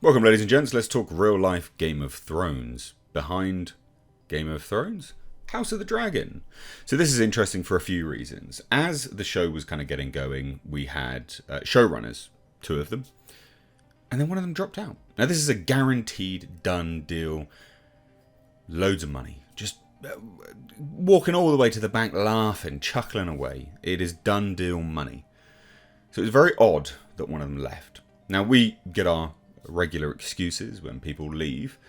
Welcome, ladies and gents. Let's talk real-life Game of Thrones. Behind Game of Thrones? House of the Dragon. So this is interesting for a few reasons. As the show was kind of getting going, we had showrunners, 2 of them, and then one of them dropped out. Now this is a guaranteed done deal. Loads of money. Just walking all the way to the bank, laughing, chuckling away. It is done deal money. So it was very odd that one of them left. Now we get our regular excuses when people leave.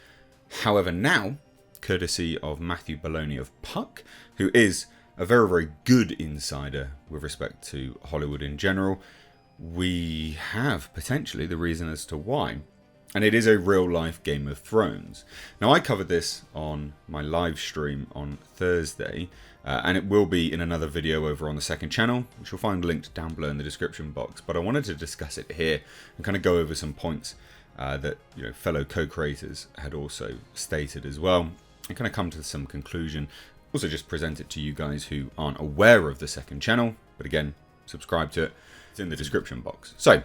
However, now, courtesy of Matthew Bologna of Puck, who is a very, very good insider with respect to Hollywood in general, we have potentially the reason as to why. And it is a real-life Game of Thrones. Now, I covered this on my live stream on Thursday, and it will be in another video over on the second channel, which you'll find linked down below in the description box. But I wanted to discuss it here and kind of go over some points that fellow co-creators had also stated as well, and kind of come to some conclusion. Also just present it to you guys who aren't aware of the second channel, but again, subscribe to it. It's in the description box. So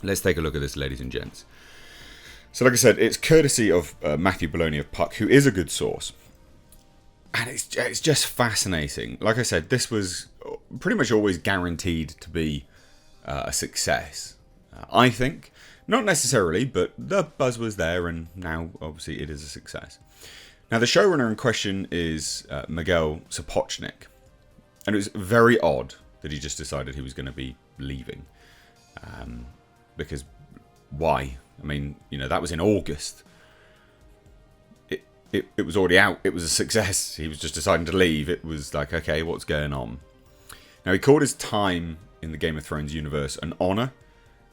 let's take a look at this, ladies and gents. So like I said, it's courtesy of Matthew Bologna of Puck, who is a good source. And it's just fascinating. Like I said, this was pretty much always guaranteed to be a success. I think. Not necessarily, but the buzz was there, and now obviously it is a success. Now the showrunner in question is Miguel Sapochnik. And it was very odd that he just decided he was going to be leaving. Because why? I mean, that was in August. It was already out. It was a success. He was just deciding to leave. It was like, okay, what's going on? Now, he called his time in the Game of Thrones universe an honour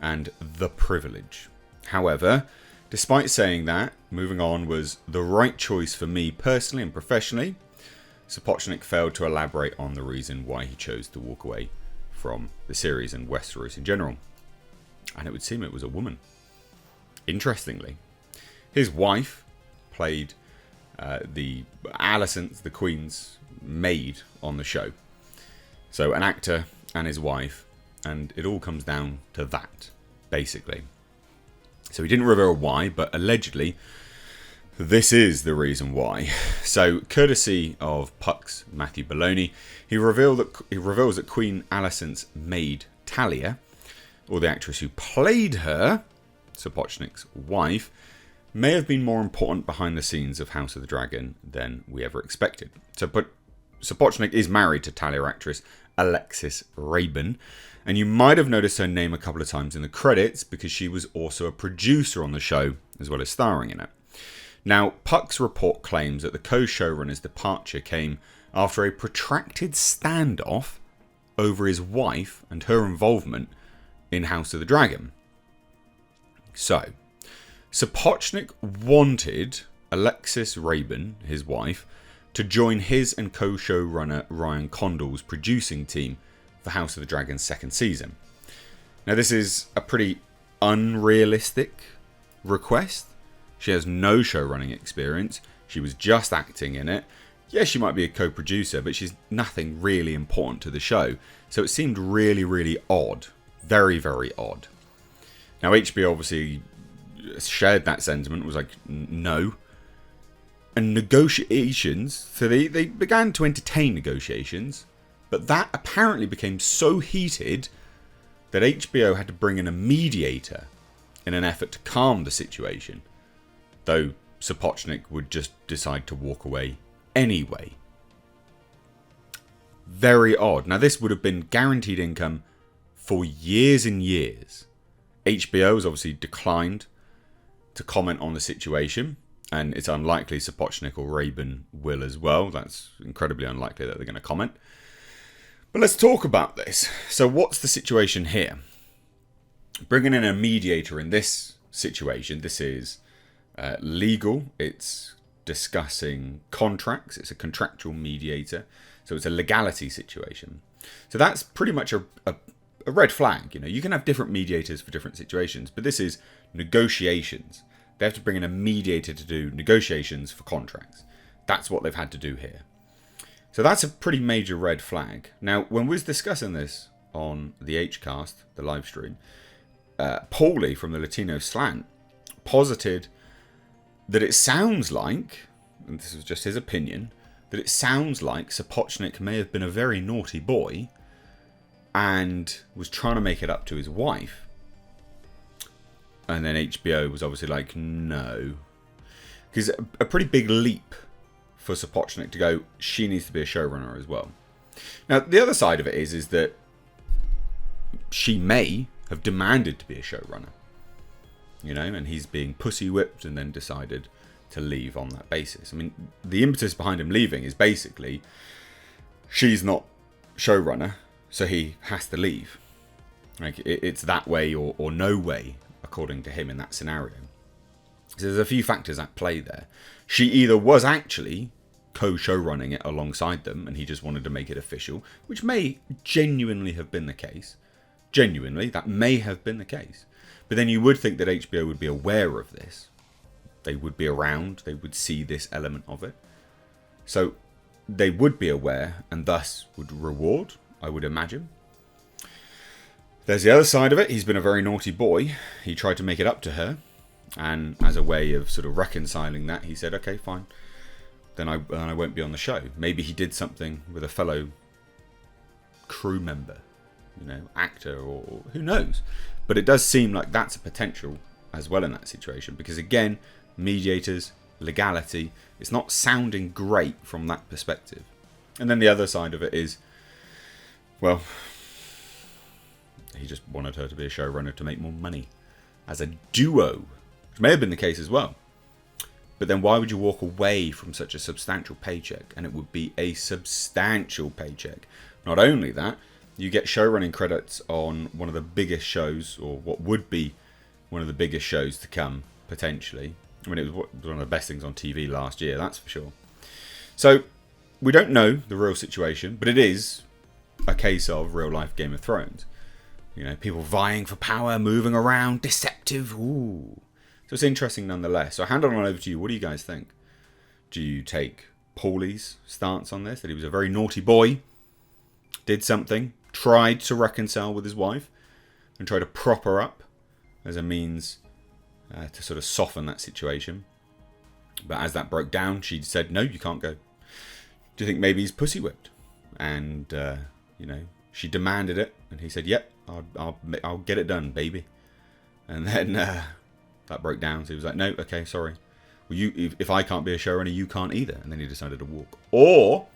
and the privilege. However, despite saying that, moving on was the right choice for me personally and professionally. Sapochnik failed to elaborate on the reason why he chose to walk away from the series and Westeros in general. And it would seem it was a woman. Interestingly, his wife played the Queen's maid on the show. So an actor and his wife, and it all comes down to that, basically. So he didn't reveal why, but allegedly this is the reason why. So courtesy of Puck's Matthew Bologna, he reveals that Queen Alicent's maid Talia, or the actress who played her, Sapochnik's wife, may have been more important behind the scenes of House of the Dragon than we ever expected. But Sapochnik is married to Talia actress Alexis Rabin, and you might have noticed her name a couple of times in the credits because she was also a producer on the show as well as starring in it. Now, Puck's report claims that the co-showrunner's departure came after a protracted standoff over his wife and her involvement in House of the Dragon. So, Sapochnik wanted Alexis Rabin, his wife, to join his and co-showrunner Ryan Condal's producing team for House of the Dragon's second season. Now this is a pretty unrealistic request. She has no showrunning experience. She was just acting in it. Yes, she might be a co-producer, but she's nothing really important to the show. So it seemed really, really odd. Very, very odd. Now HBO obviously shared that sentiment, was like, no. And negotiations, so they began to entertain negotiations, but that apparently became so heated that HBO had to bring in a mediator in an effort to calm the situation, though Sapochnik would just decide to walk away anyway. Very odd. Now this would have been guaranteed income for years and years. HBO has obviously declined to comment on the situation, and it's unlikely Sapochnik or Rabin will as well. That's incredibly unlikely that they're going to comment. But let's talk about this. So what's the situation here? Bringing in a mediator in this situation, this is legal. It's discussing contracts. It's a contractual mediator. So it's a legality situation. So that's pretty much a red flag. You can have different mediators for different situations, but this is negotiations. They have to bring in a mediator to do negotiations for contracts. That's what they've had to do here. So that's a pretty major red flag. Now, when we was discussing this on the Hcast, the live stream, Paulie from the Latino Slant posited that it sounds like, and this was just his opinion, that it sounds like Sapochnik may have been a very naughty boy and was trying to make it up to his wife. And then HBO was obviously like, no. Because a pretty big leap for Sapochnik to go, she needs to be a showrunner as well. Now, the other side of it is that she may have demanded to be a showrunner. You know, and he's being pussy whipped and then decided to leave on that basis. I mean, the impetus behind him leaving is basically she's not showrunner, so he has to leave. Like, it's that way or no way, according to him in that scenario. So there's a few factors at play there. She either was actually co-showrunning it alongside them and he just wanted to make it official, which may genuinely have been the case. Genuinely, that may have been the case. But then you would think that HBO would be aware of this. They would be around. They would see this element of it. So they would be aware and thus would reward, I would imagine. There's the other side of it. He's been a very naughty boy. He tried to make it up to her. And as a way of sort of reconciling that, he said, okay, fine. Then I won't be on the show. Maybe he did something with a fellow crew member, you know, actor, or who knows. But it does seem like that's a potential as well in that situation. Because again, mediators, legality, it's not sounding great from that perspective. And then the other side of it is, well, he just wanted her to be a showrunner to make more money as a duo, which may have been the case as well. But then why would you walk away from such a substantial paycheck? And it would be a substantial paycheck. Not only that, you get showrunning credits on one of the biggest shows, or what would be one of the biggest shows to come, potentially. I mean, it was one of the best things on TV last year, that's for sure. So, we don't know the real situation, but it is a case of real-life Game of Thrones. You know, people vying for power, moving around, deceptive, ooh. So it's interesting nonetheless. So I hand it on over to you. What do you guys think? Do you take Paulie's stance on this? That he was a very naughty boy, did something, tried to reconcile with his wife, and tried to prop her up as a means to sort of soften that situation. But as that broke down, she said, no, you can't go. Do you think maybe he's pussy whipped? And, you know, she demanded it, and he said, yep, I'll get it done, baby. And then that broke down, so he was like, no, okay, sorry. Well, if I can't be a showrunner, you can't either. And then he decided to walk. Or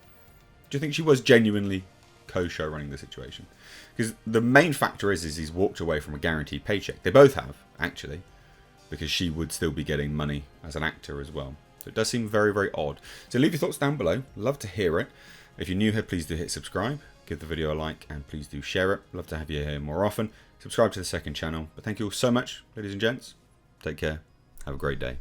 do you think she was genuinely co-showrunning the situation? Because the main factor is he's walked away from a guaranteed paycheck. They both have, actually, because she would still be getting money as an actor as well. So it does seem very, very odd. So leave your thoughts down below. Love to hear it. If you're new here, please do hit subscribe. Give the video a like and please do share it. Love to have you here more often. Subscribe to the second channel. But thank you all so much, ladies and gents. Take care. Have a great day.